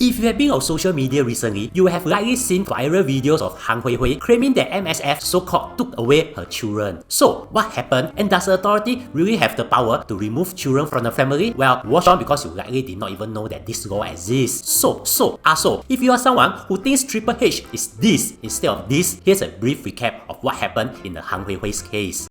If you have been on social media recently, you have likely seen viral videos of Hui Hui claiming that MSF so-called took away her children. So, what happened, and does the authority really have the power to remove children from the family? Well, watch on because you likely did not even know that this law exists. So, if you are someone who thinks Triple H is this instead of this, here's a brief recap of what happened in the Hui Hui's case.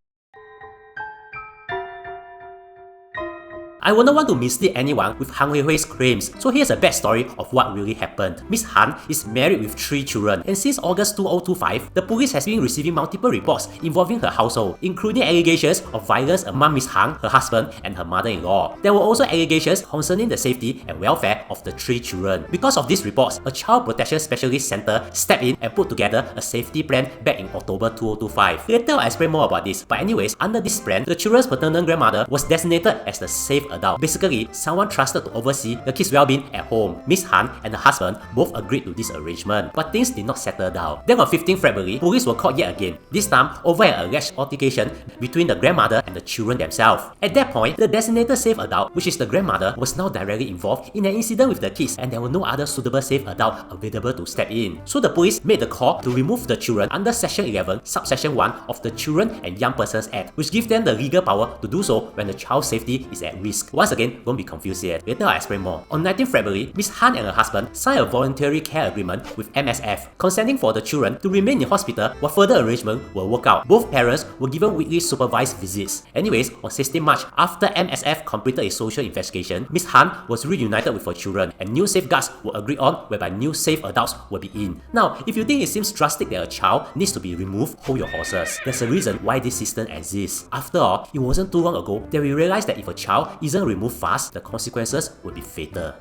I wouldn't want to mislead anyone with Hui Hui's claims, so here's a backstory of what really happened. Miss Han is married with 3 children, and since August 2025, the police has been receiving multiple reports involving her household, including allegations of violence among Miss Han, her husband, and her mother-in-law. There were also allegations concerning the safety and welfare of the 3 children. Because of these reports, a Child Protection Specialist Center stepped in and put together a safety plan back in October 2025. Later, I'll explain more about this, but anyways, under this plan, the children's paternal grandmother was designated as the safe adult, basically someone trusted to oversee the kids' well-being at home. Miss Han and her husband both agreed to this arrangement, but things did not settle down. Then on 15 February, police were called yet again, this time over an alleged altercation between the grandmother and the children themselves. At that point, the designated safe adult, which is the grandmother, was now directly involved in an incident with the kids, and there were no other suitable safe adult available to step in. So the police made the call to remove the children under Section 11, Subsection 1 of the Children and Young Persons Act, which gives them the legal power to do so when the child's safety is at risk. Once again, don't be confused here. Later I'll explain more. On 19 February, Miss Han and her husband signed a voluntary care agreement with MSF, consenting for the children to remain in hospital while further arrangements were worked out. Both parents were given weekly supervised visits. Anyways, on 16 March, after MSF completed a social investigation, Miss Han was reunited with her children, and new safeguards were agreed on whereby new safe adults will be in. Now, if you think it seems drastic that a child needs to be removed, hold your horses. There's a reason why this system exists. After all, it wasn't too long ago that we realized that if a child isn't removed fast, the consequences will be fatal.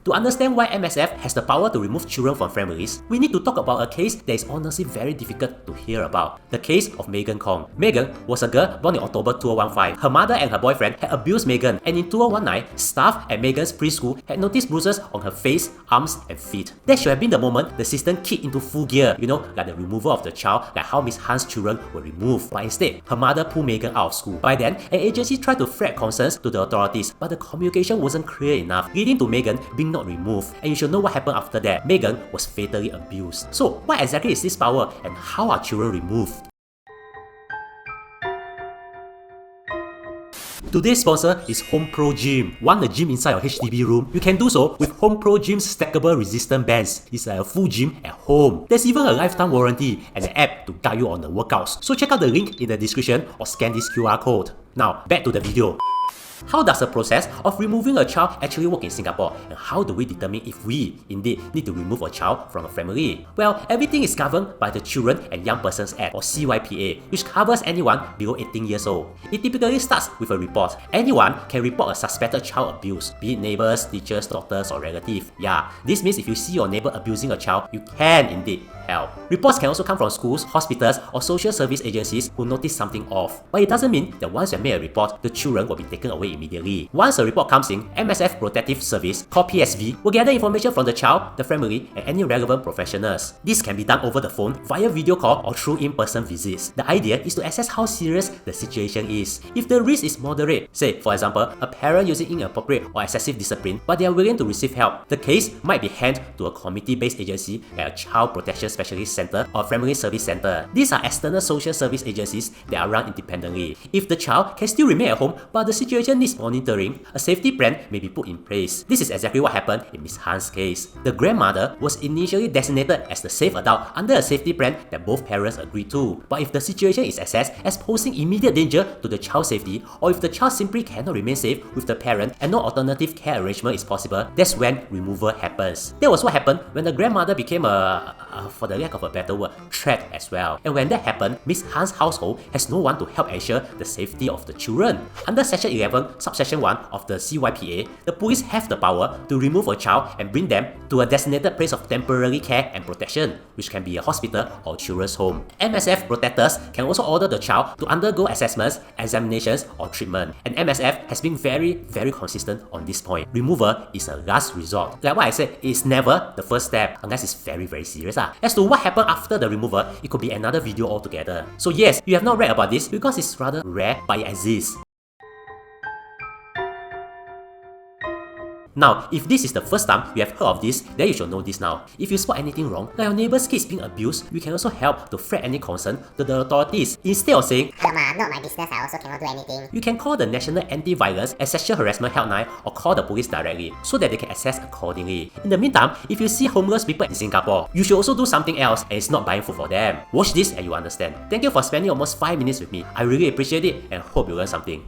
To understand why MSF has the power to remove children from families, we need to talk about a case that is honestly very difficult to hear about. The case of Megan Kong. Megan was a girl born in October 2015. Her mother and her boyfriend had abused Megan, and in 2019, staff at Megan's preschool had noticed bruises on her face, arms, and feet. That should have been the moment the system kicked into full gear, like the removal of the child, like how Miss Han's children were removed. But instead, her mother pulled Megan out of school. By then, an agency tried to flag concerns to the authorities, but the communication wasn't clear enough, leading to Megan being not removed. And you should know what happened after that. Megan was fatally abused. So, what exactly is this power, and how are children removed? Today's sponsor is Home Pro Gym. Want a gym inside your HDB room? You can do so with Home Pro Gym's stackable resistant bands. It's like a full gym at home. There's even a lifetime warranty and an app to guide you on the workouts. So check out the link in the description or scan this QR code. Now, back to the video. How does the process of removing a child actually work in Singapore, and how do we determine if we indeed need to remove a child from a family? Well, everything is governed by the Children and Young Persons Act, or CYPA, which covers anyone below 18 years old. It typically starts with a report. Anyone can report a suspected child abuse, be it neighbors, teachers, doctors, or relatives. Yeah, this means if you see your neighbor abusing a child, you can indeed help. Reports can also come from schools, hospitals, or social service agencies who notice something off. But it doesn't mean that once you have made a report, the children will be taken away immediately. Once a report comes in, MSF Protective Service, called PSV, will gather information from the child, the family, and any relevant professionals. This can be done over the phone, via video call, or through in-person visits. The idea is to assess how serious the situation is. If the risk is moderate, say for example, a parent using inappropriate or excessive discipline, but they are willing to receive help, the case might be handed to a community-based agency like a Child Protection Specialist Center or Family Service Center. These are external social service agencies that are run independently. If the child can still remain at home but the situation needs monitoring, a safety plan may be put in place. This is exactly what happened in Miss Han's case. The grandmother was initially designated as the safe adult under a safety plan that both parents agreed to. But if the situation is assessed as posing immediate danger to the child's safety, or if the child simply cannot remain safe with the parent and no alternative care arrangement is possible, that's when removal happens. That was what happened when the grandmother became for the lack of a better word, threat as well. And when that happened, Miss Han's household has no one to help ensure the safety of the children. Under Section 11, Subsection 1 of the CYPA, the police have the power to remove a child and bring them to a designated place of temporary care and protection, which can be a hospital or children's home. MSF protectors can also order the child to undergo assessments, examinations, or treatment. And MSF has been very consistent on this point. Removal is a last resort. Like what I said, it's never the first step unless it's very serious. As to what happened after the removal, it could be another video altogether. So yes, you have not read about this because it's rather rare, but it exists. Now, if this is the first time you have heard of this, then you should know this now. If you spot anything wrong, like your neighbor's kids being abused, you can also help to flag any concern to the authorities. Instead of saying, "Alamak, not my business, I also cannot do anything," you can call the National Anti-Violence and Sexual Harassment Helpline or call the police directly so that they can assess accordingly. In the meantime, if you see homeless people in Singapore, you should also do something else and it's not buying food for them. Watch this and you understand. Thank you for spending almost 5 minutes with me. I really appreciate it and hope you learned something.